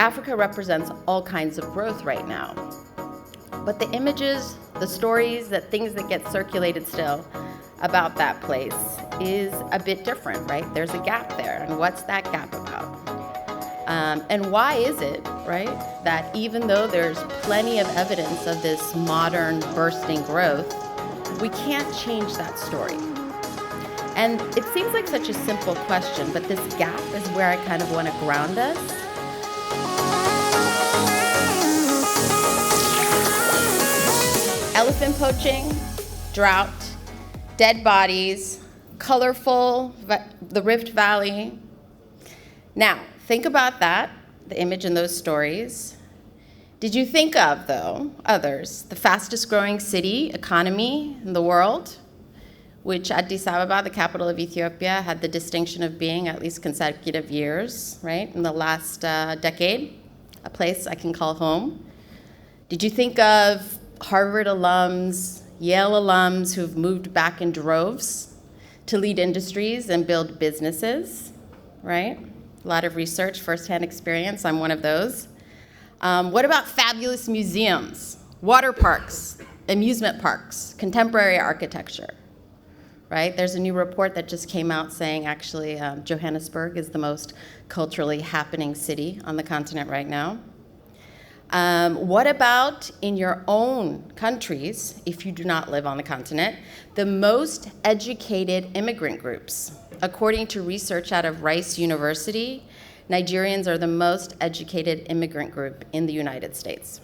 Africa represents all kinds of growth right now. But the images, the stories, the things that get circulated still about that place is a bit different, right? There's a gap there, and what's that gap about? And why is it, right, that even though there's plenty of evidence of this modern bursting growth, we can't change that story? And it seems like such a simple question, but this gap is where I kind of want to ground us. Elephant poaching, drought, dead bodies, colorful, the Rift Valley. Now, think about that, the image in those stories. Did you think of, though, others, the fastest growing city, economy in the world, which Addis Ababa, the capital of Ethiopia, had the distinction of being at least consecutive years, right, in the last decade, a place I can call home? Did you think of Harvard alums, Yale alums who've moved back in droves to lead industries and build businesses, right? A lot of research, firsthand experience, I'm one of those. What about fabulous museums, water parks, amusement parks, contemporary architecture, right? There's a new report that just came out saying actually Johannesburg is the most culturally happening city on the continent right now. What about in your own countries, if you do not live on the continent, the most educated immigrant groups? According to research out of Rice University, Nigerians are the most educated immigrant group in the United States.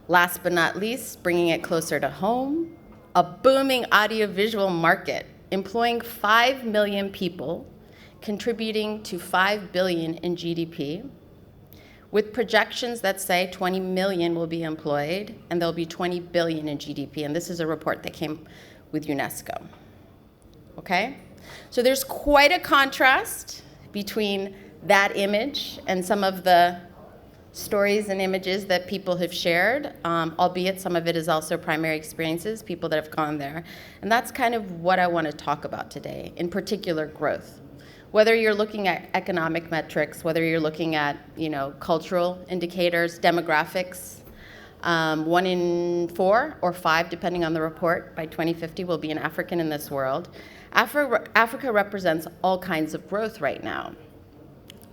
Last but not least, bringing it closer to home, a booming audiovisual market employing 5 million people, contributing to 5 billion in GDP, with projections that say 20 million will be employed and there'll be 20 billion in GDP. And this is a report that came with UNESCO. Okay? So there's quite a contrast between that image and some of the stories and images that people have shared, albeit some of it is also primary experiences, people that have gone there. And that's kind of what I want to talk about today, in particular growth. Whether you're looking at economic metrics, whether you're looking at, cultural indicators, demographics, 1 in 4 or 5, depending on the report, by 2050 will be an African in this world. Africa represents all kinds of growth right now.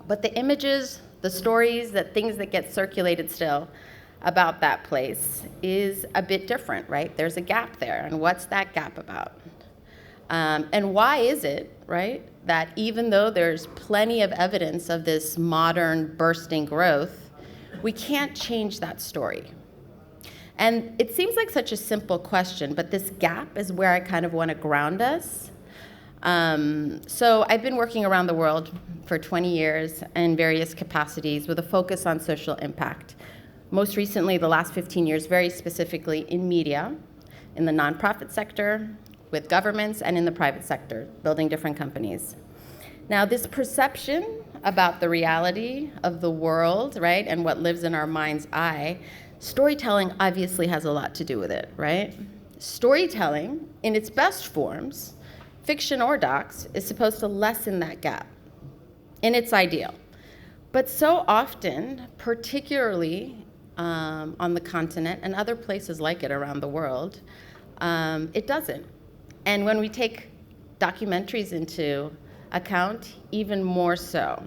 But the images, the stories, the things that get circulated still about that place is a bit different, right? There's a gap there, and what's that gap about? And why is it, right, that even though there's plenty of evidence of this modern bursting growth, we can't change that story? And it seems like such a simple question, but this gap is where I kind of want to ground us. So I've been working around the world for 20 years in various capacities with a focus on social impact. Most recently, the last 15 years, very specifically in media, in the nonprofit sector, with governments, and in the private sector, building different companies. Now, this perception about the reality of the world, right, and what lives in our mind's eye, storytelling obviously has a lot to do with it, right? Storytelling, in its best forms, fiction or docs, is supposed to lessen that gap in its ideal. But so often, particularly on the continent and other places like it around the world, it doesn't. And when we take documentaries into account, even more so.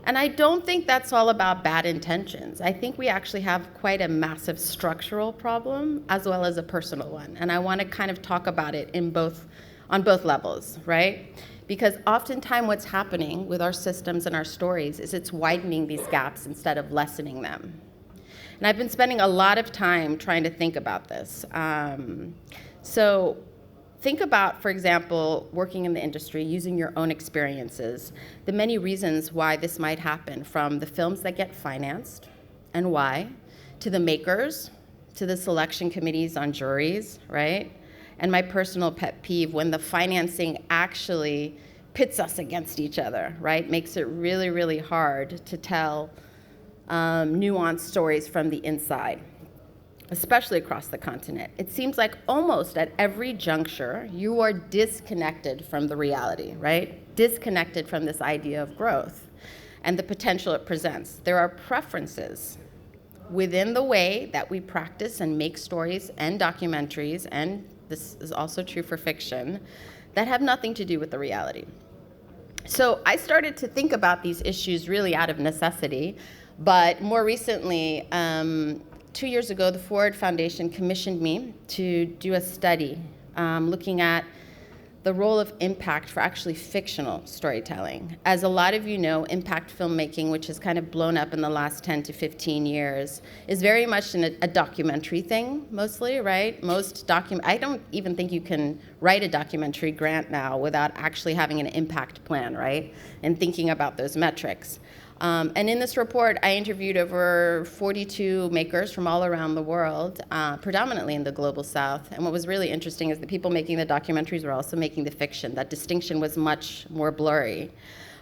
And I don't think that's all about bad intentions. I think we actually have quite a massive structural problem as well as a personal one. And I want to kind of talk about it on both levels, right? Because oftentimes what's happening with our systems and our stories is it's widening these gaps instead of lessening them. And I've been spending a lot of time trying to think about this. So think about, for example, working in the industry, using your own experiences, the many reasons why this might happen, from the films that get financed and why, to the makers, to the selection committees on juries, right? And my personal pet peeve, when the financing actually pits us against each other, right? Makes it really, really hard to tell nuanced stories from the inside, especially across the continent. It seems like almost at every juncture, you are disconnected from the reality, right? Disconnected from this idea of growth. and the potential it presents. There are preferences within the way that we practice and make stories and documentaries, and this is also true for fiction, that have nothing to do with the reality. So I started to think about these issues really out of necessity, but more recently, 2 years ago, the Ford Foundation commissioned me to do a study looking at the role of impact for actually fictional storytelling. As a lot of you know, impact filmmaking, which has kind of blown up in the last 10 to 15 years, is very much a documentary thing, mostly, right? I don't even think you can write a documentary grant now without actually having an impact plan, right? And thinking about those metrics. And in this report, I interviewed over 42 makers from all around the world, predominantly in the global south. And what was really interesting is the people making the documentaries were also making the fiction. That distinction was much more blurry.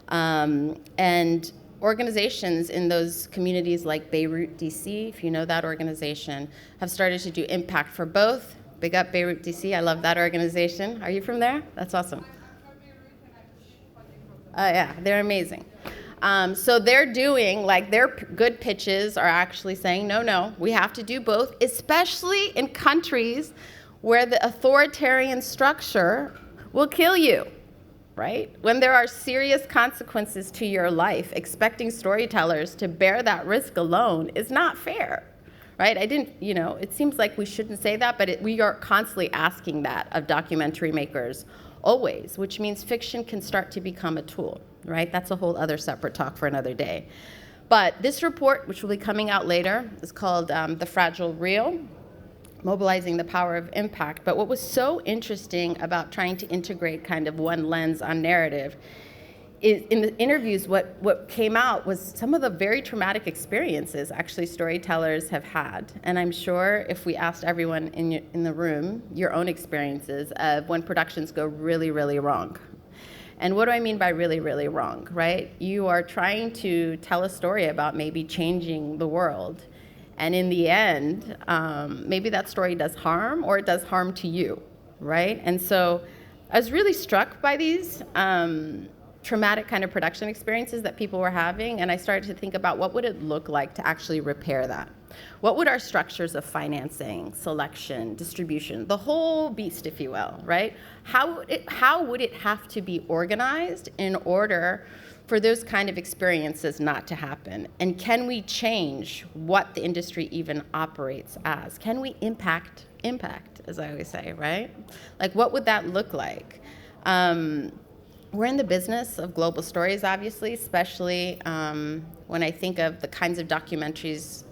And organizations in those communities like Beirut, DC, if you know that organization, have started to do impact for both. Big up Beirut, DC. I love that organization. Are you from there? That's awesome. Oh, yeah, they're amazing. So they're doing, like, their good pitches are actually saying, no, we have to do both, especially in countries where the authoritarian structure will kill you, right? When there are serious consequences to your life, expecting storytellers to bear that risk alone is not fair, right? It seems like we shouldn't say that, but we are constantly asking that of documentary makers always, which means fiction can start to become a tool, right? That's a whole other separate talk for another day. But this report, which will be coming out later, is called The Fragile Real, Mobilizing the Power of Impact. But what was so interesting about trying to integrate kind of one lens on narrative is in the interviews, what came out was some of the very traumatic experiences actually storytellers have had. And I'm sure if we asked everyone in the room your own experiences of when productions go really, really wrong. And what do I mean by really, really wrong, right? You are trying to tell a story about maybe changing the world. And in the end, maybe that story does harm or it does harm to you, right? And so I was really struck by these traumatic kind of production experiences that people were having, and I started to think about what would it look like to actually repair that? What would our structures of financing, selection, distribution, the whole beast, if you will, right? How would it have to be organized in order for those kind of experiences not to happen? And can we change what the industry even operates as? Can we impact, as I always say, right? Like, what would that look like? We're in the business of global stories, obviously, especially when I think of the kinds of documentaries,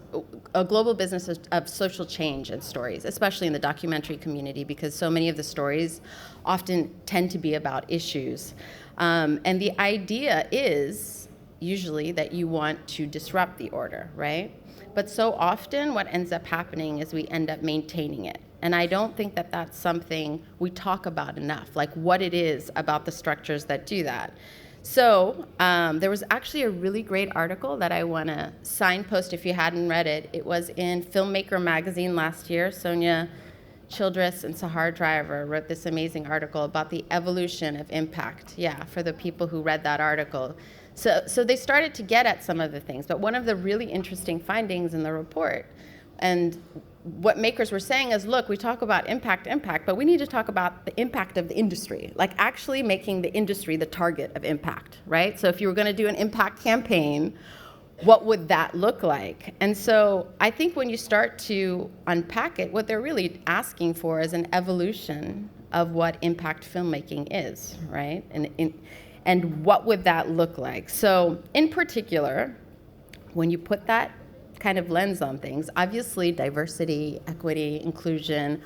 a global business of social change and stories, especially in the documentary community, because so many of the stories often tend to be about issues. And the idea is usually that you want to disrupt the order, right? But so often what ends up happening is we end up maintaining it. And I don't think that that's something we talk about enough, like what it is about the structures that do that. So there was actually a really great article that I want to signpost if you hadn't read it. It was in Filmmaker magazine last year. Sonia Childress and Sahar Driver wrote this amazing article about the evolution of impact, for the people who read that article. So they started to get at some of the things, but one of the really interesting findings in the report, and what makers were saying is, look, we talk about impact, but we need to talk about the impact of the industry, like actually making the industry the target of impact, right? So if you were going to do an impact campaign, what would that look like? And so I think when you start to unpack it, what they're really asking for is an evolution of what impact filmmaking is, right? And what would that look like? So in particular, when you put that kind of lens on things, obviously diversity, equity, inclusion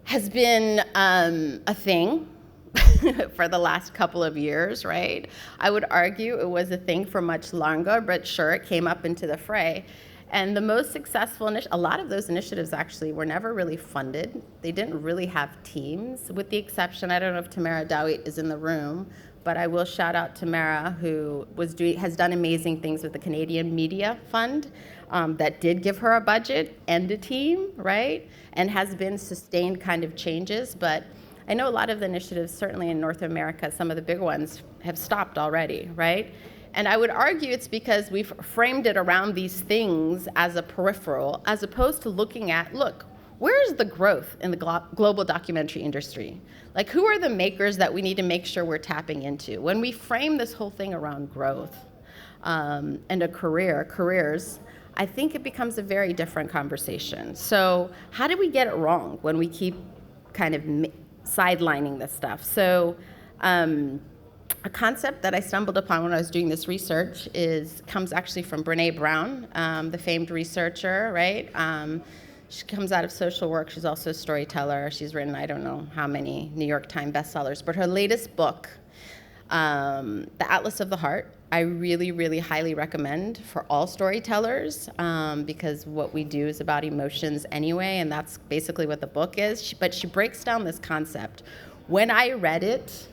has been a thing for the last couple of years, right? I would argue it was a thing for much longer, but sure, it came up into the fray. And the most successful, a lot of those initiatives actually were never really funded. They didn't really have teams, with the exception, I don't know if Tamara Dawit is in the room, but I will shout out Tamara, who has done amazing things with the Canadian Media Fund that did give her a budget and a team, right? And has been sustained kind of changes. But I know a lot of the initiatives, certainly in North America, some of the big ones have stopped already, right? And I would argue it's because we've framed it around these things as a peripheral, as opposed to looking at, look, where's the growth in the global documentary industry? Like, who are the makers that we need to make sure we're tapping into? When we frame this whole thing around growth and careers, I think it becomes a very different conversation. So how do we get it wrong when we keep kind of sidelining this stuff? So a concept that I stumbled upon when I was doing this research comes actually from Brené Brown, the famed researcher, right? She comes out of social work. She's also a storyteller. She's written, I don't know how many New York Times bestsellers, but her latest book, The Atlas of the Heart, I really, really highly recommend for all storytellers, because what we do is about emotions anyway, and that's basically what the book is. But she breaks down this concept. When I read it,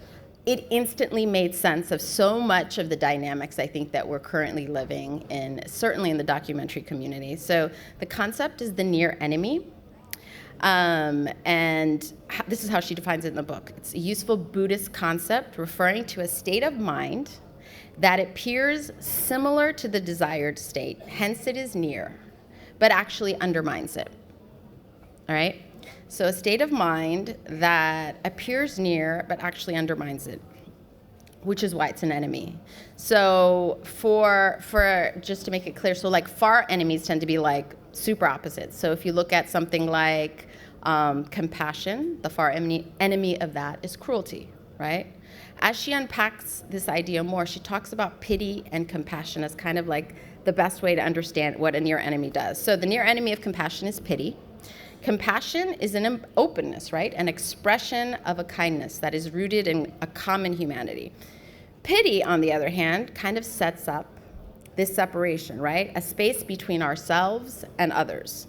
it instantly made sense of so much of the dynamics, I think, that we're currently living in, certainly in the documentary community. So the concept is the near enemy. And this is how she defines it in the book. It's a useful Buddhist concept referring to a state of mind that appears similar to the desired state, hence it is near, but actually undermines it. All right? So a state of mind that appears near, but actually undermines it, which is why it's an enemy. So for just to make it clear, so like far enemies tend to be like super opposites. So if you look at something like compassion, the far enemy of that is cruelty, right? As she unpacks this idea more, she talks about pity and compassion as kind of like the best way to understand what a near enemy does. So the near enemy of compassion is pity. Compassion is an openness, right? An expression of a kindness that is rooted in a common humanity. Pity, on the other hand, kind of sets up this separation, right? A space between ourselves and others,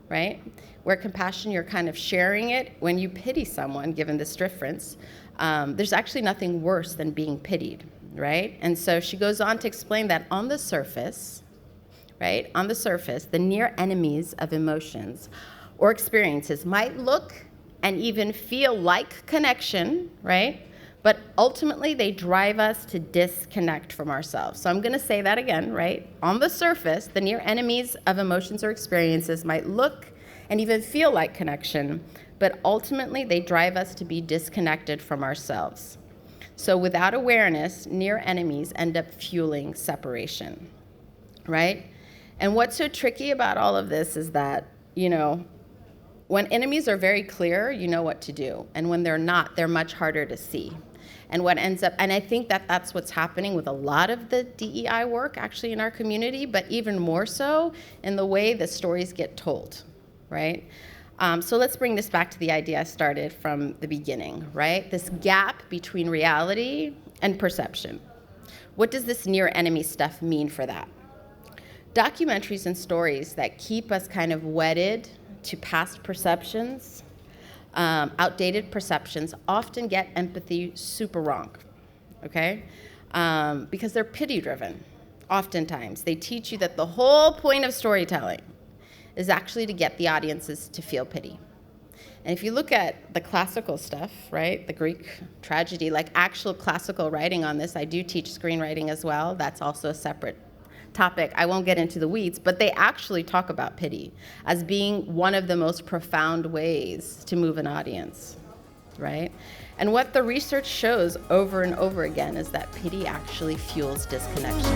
right? Where compassion, you're kind of sharing it. When you pity someone, given this difference, there's actually nothing worse than being pitied, right? And so she goes on to explain that on the surface, right? On the surface, the near enemies of emotions or experiences might look and even feel like connection, right? But ultimately, they drive us to disconnect from ourselves. So I'm going to say that again, right? On the surface, the near enemies of emotions or experiences might look and even feel like connection, but ultimately, they drive us to be disconnected from ourselves. So without awareness, near enemies end up fueling separation, right? And what's so tricky about all of this is that, when enemies are very clear, you know what to do. And when they're not, they're much harder to see. And what ends up, and I think that that's what's happening with a lot of the DEI work actually in our community, but even more so in the way the stories get told, right? So let's bring this back to the idea I started from the beginning, right? This gap between reality and perception. What does this near enemy stuff mean for that? Documentaries and stories that keep us kind of wedded to past perceptions, outdated perceptions, often get empathy super wrong, okay? Because they're pity-driven, oftentimes. They teach you that the whole point of storytelling is actually to get the audiences to feel pity. And if you look at the classical stuff, right, the Greek tragedy, like actual classical writing on this, I do teach screenwriting as well. That's also a separate topic. I won't get into the weeds, but they actually talk about pity as being one of the most profound ways to move an audience, right? And what the research shows over and over again is that pity actually fuels disconnection.